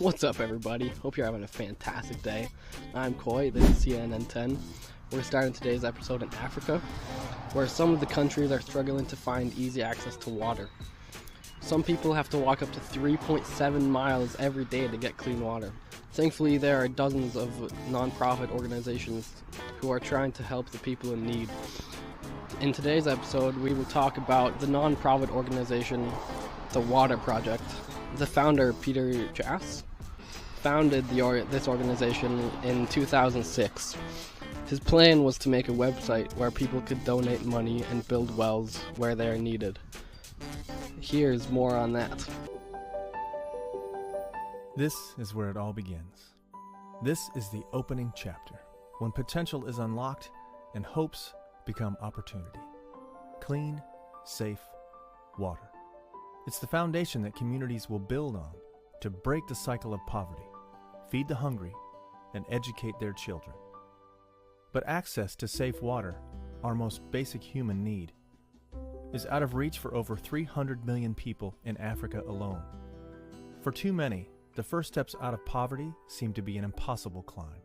What's up, everybody? Hope you're having a fantastic day. I'm Coy, this is CNN 10. We're starting today's episode in Africa, where some of the countries are struggling to find easy access to water. Some people have to walk up to 3.7 miles every day to get clean water. Thankfully, there are dozens of non-profit organizations who are trying to help the people in need. In today's episode, we will talk about the non-profit organization, the Water Project. The founder, Peter Jass, founded this organization in 2006. His plan was to make a website where people could donate money and build wells where they are needed. Here's more on that. This is where it all begins. This is the opening chapter, when potential is unlocked and hopes become opportunity. Clean, safe water. It's the foundation that communities will build on to break the cycle of poverty, feed the hungry, and educate their children. But access to safe water, our most basic human need, is out of reach for over 300 million people in Africa alone. For too many, the first steps out of poverty seem to be an impossible climb.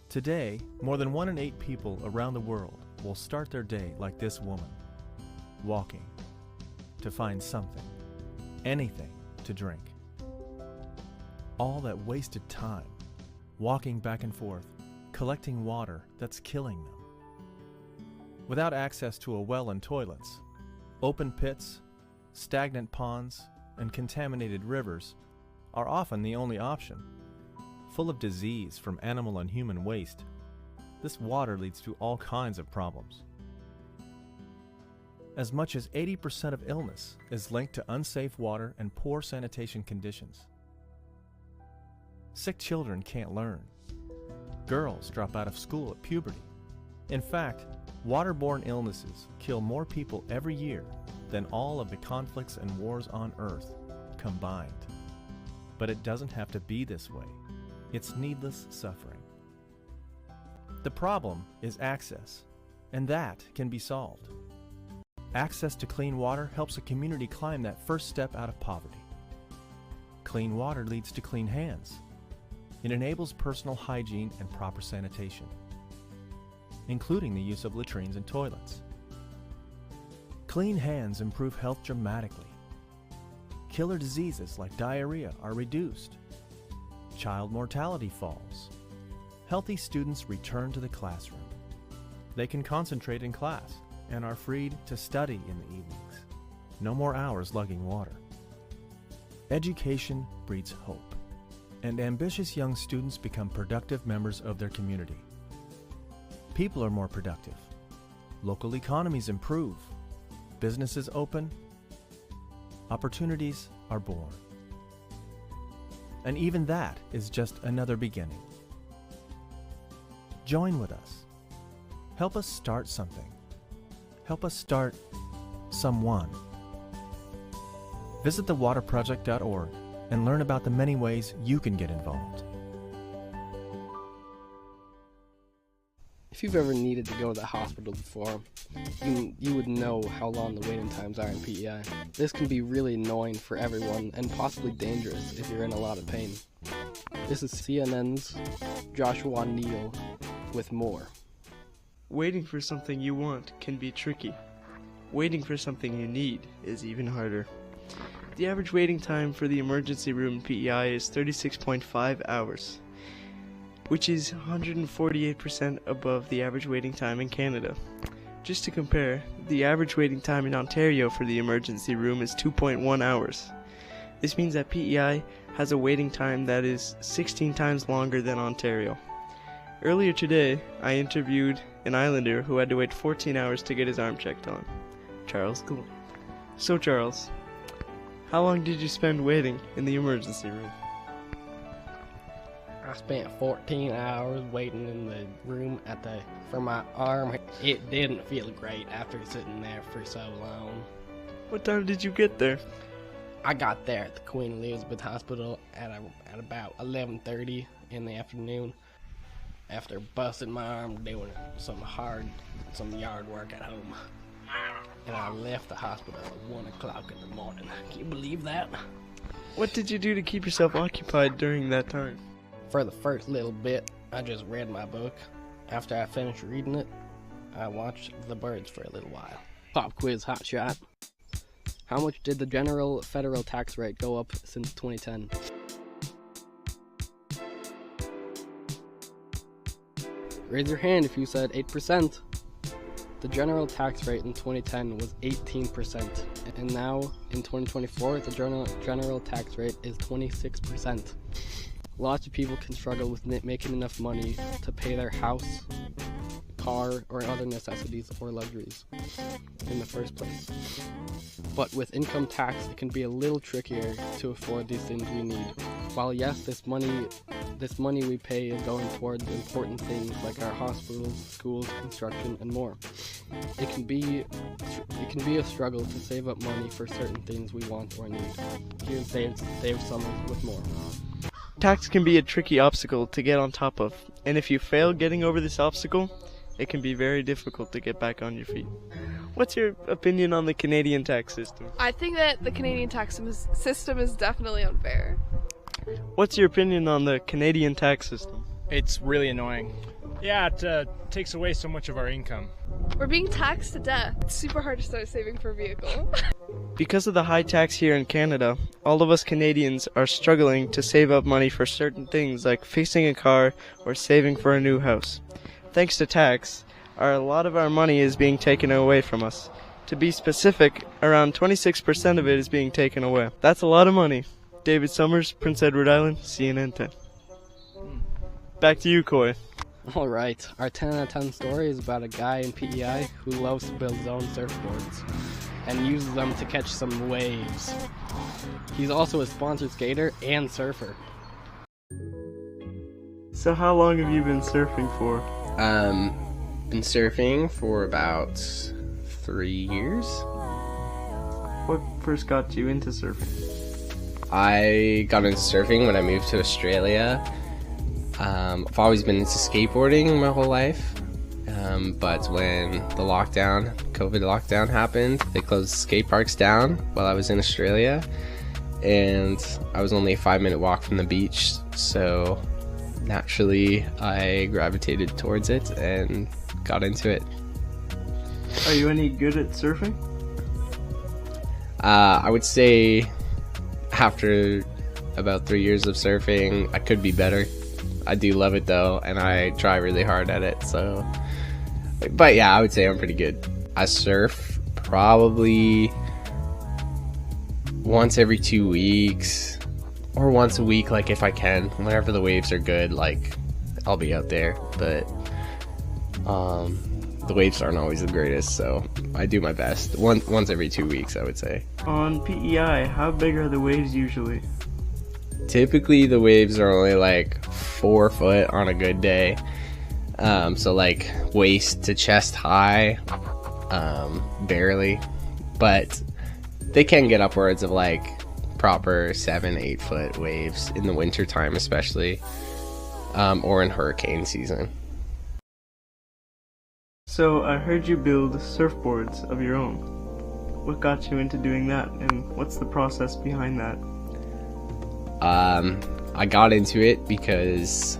Today, more than 1 in 8 people around the world will start their day like this woman, walking to find something, anything to drink. All that wasted time, walking back and forth, collecting water that's killing them. Without access to a well and toilets, open pits, stagnant ponds, and contaminated rivers are often the only option. Full of disease from animal and human waste, this water leads to all kinds of problems. As much as 80% of illness is linked to unsafe water and poor sanitation conditions. Sick children can't learn. Girls drop out of school at puberty. In fact, waterborne illnesses kill more people every year than all of the conflicts and wars on Earth combined. But it doesn't have to be this way. It's needless suffering. The problem is access, and that can be solved. Access to clean water helps a community climb that first step out of poverty. Clean water leads to clean hands. It enables personal hygiene and proper sanitation, including the use of latrines and toilets. Clean hands improve health dramatically. Killer diseases like diarrhea are reduced. Child mortality falls. Healthy students return to the classroom. They can concentrate in class and are freed to study in the evenings. No more hours lugging water. Education breeds hope, and ambitious young students become productive members of their community. People are more productive. Local economies improve. Businesses open. Opportunities are born. And even that is just another beginning. Join with us. Help us start something. Help us start someone. Visit thewaterproject.org and learn about the many ways you can get involved. If you've ever needed to go to the hospital before, you would know how long the waiting times are in PEI. This can be really annoying for everyone and possibly dangerous if you're in a lot of pain. This is CNN's Joshua Neal with more. Waiting for something you want can be tricky. Waiting for something you need is even harder. The average waiting time for the emergency room in PEI is 36.5 hours, which is 148% above the average waiting time in Canada. Just to compare, the average waiting time in Ontario for the emergency room is 2.1 hours. This means that PEI has a waiting time that is 16 times longer than Ontario. Earlier today, I interviewed an islander who had to wait 14 hours to get his arm checked on. Charles Gould. So Charles, how long did you spend waiting in the emergency room? I spent 14 hours waiting in the room for my arm. It didn't feel great after sitting there for so long. What time did you get there? I got there at the Queen Elizabeth Hospital at about 11:30 in the afternoon. After busting my arm doing some yard work at home. And I left the hospital at 1 o'clock in the morning. Can you believe that? What did you do to keep yourself occupied during that time? For the first little bit, I just read my book. After I finished reading it, I watched the birds for a little while. Pop quiz hot shot. How much did the general federal tax rate go up since 2010? Raise your hand if you said 8%. The general tax rate in 2010 was 18%, and now in 2024, the general tax rate is 26%. Lots of people can struggle with making enough money to pay their house, car, or other necessities or luxuries in the first place. But with income tax, it can be a little trickier to afford these things we need. While yes, this money we pay is going towards important things like our hospitals, schools, construction, and more. It can be a struggle to save up money for certain things we want or need. Here's Dave Summers with more. Tax can be a tricky obstacle to get on top of, and if you fail getting over this obstacle, it can be very difficult to get back on your feet. What's your opinion on the Canadian tax system? I think that the Canadian tax system is definitely unfair. What's your opinion on the Canadian tax system? It's really annoying. Yeah, it takes away so much of our income. We're being taxed to death. It's super hard to start saving for a vehicle. Because of the high tax here in Canada, all of us Canadians are struggling to save up money for certain things like fixing a car or saving for a new house. Thanks to tax, a lot of our money is being taken away from us. To be specific, around 26% of it is being taken away. That's a lot of money. David Summers, Prince Edward Island, CNN 10. Back to you, Coy. Alright, our 10 out of 10 story is about a guy in PEI who loves to build his own surfboards and uses them to catch some waves. He's also a sponsored skater and surfer. So how long have you been surfing for? Been surfing for about 3 years. What first got you into surfing? I got into surfing when I moved to Australia. I've always been into skateboarding my whole life, but when the COVID lockdown happened, they closed skate parks down while I was in Australia, and I was only a 5-minute walk from the beach, so naturally I gravitated towards it and got into it. Are you any good at surfing? I would say after about 3 years of surfing, I could be better. I do love it though, and I try really hard at it, so. But yeah, I would say I'm pretty good. I surf probably once every 2 weeks, or once a week, like if I can. Whenever the waves are good, like, I'll be out there, but the waves aren't always the greatest, so I do my best. Once every 2 weeks, I would say. On PEI, how big are the waves usually? Typically the waves are only like 4 foot on a good day, so like waist to chest high, barely, but they can get upwards of like proper 7-8 foot waves in the winter time especially, or in hurricane season. So I heard you build surfboards of your own. What got you into doing that, and what's the process behind that? I got into it because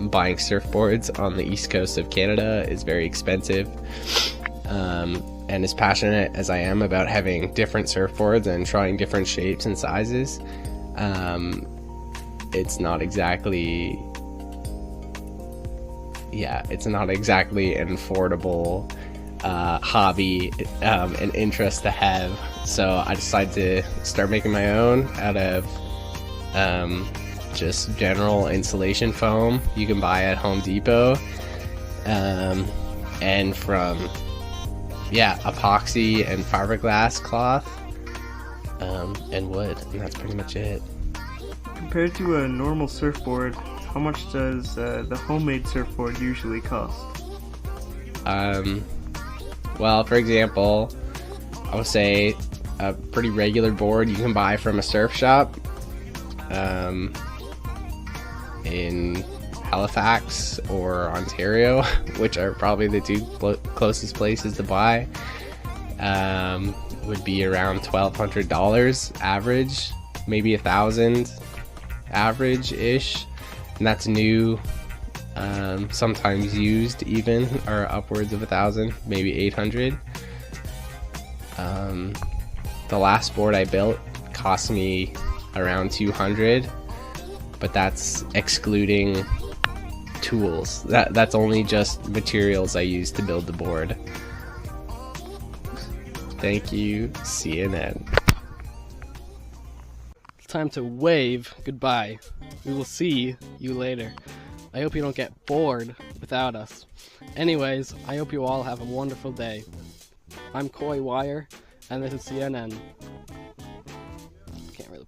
buying surfboards on the east coast of Canada is very expensive, and as passionate as I am about having different surfboards and trying different shapes and sizes, it's not exactly an affordable hobby and interest to have, so I decided to start making my own out of just general insulation foam you can buy at Home Depot, and from epoxy and fiberglass cloth, and wood, and that's pretty much it. Compared to a normal surfboard, how much does the homemade surfboard usually cost? Well, for example, I would say a pretty regular board you can buy from a surf shop in Halifax or Ontario, which are probably the two closest places to buy, would be around $1,200 average, maybe 1,000 average-ish, and that's new. Sometimes used even are upwards of 1,000, maybe 800. The last board I built cost me around 200, but that's excluding tools. That's only just materials I used to build the board. Thank you, CNN. It's time to wave goodbye. We will see you later. I hope you don't get bored without us. Anyways, I hope you all have a wonderful day. I'm Coy Wire, and this is CNN. Can't really.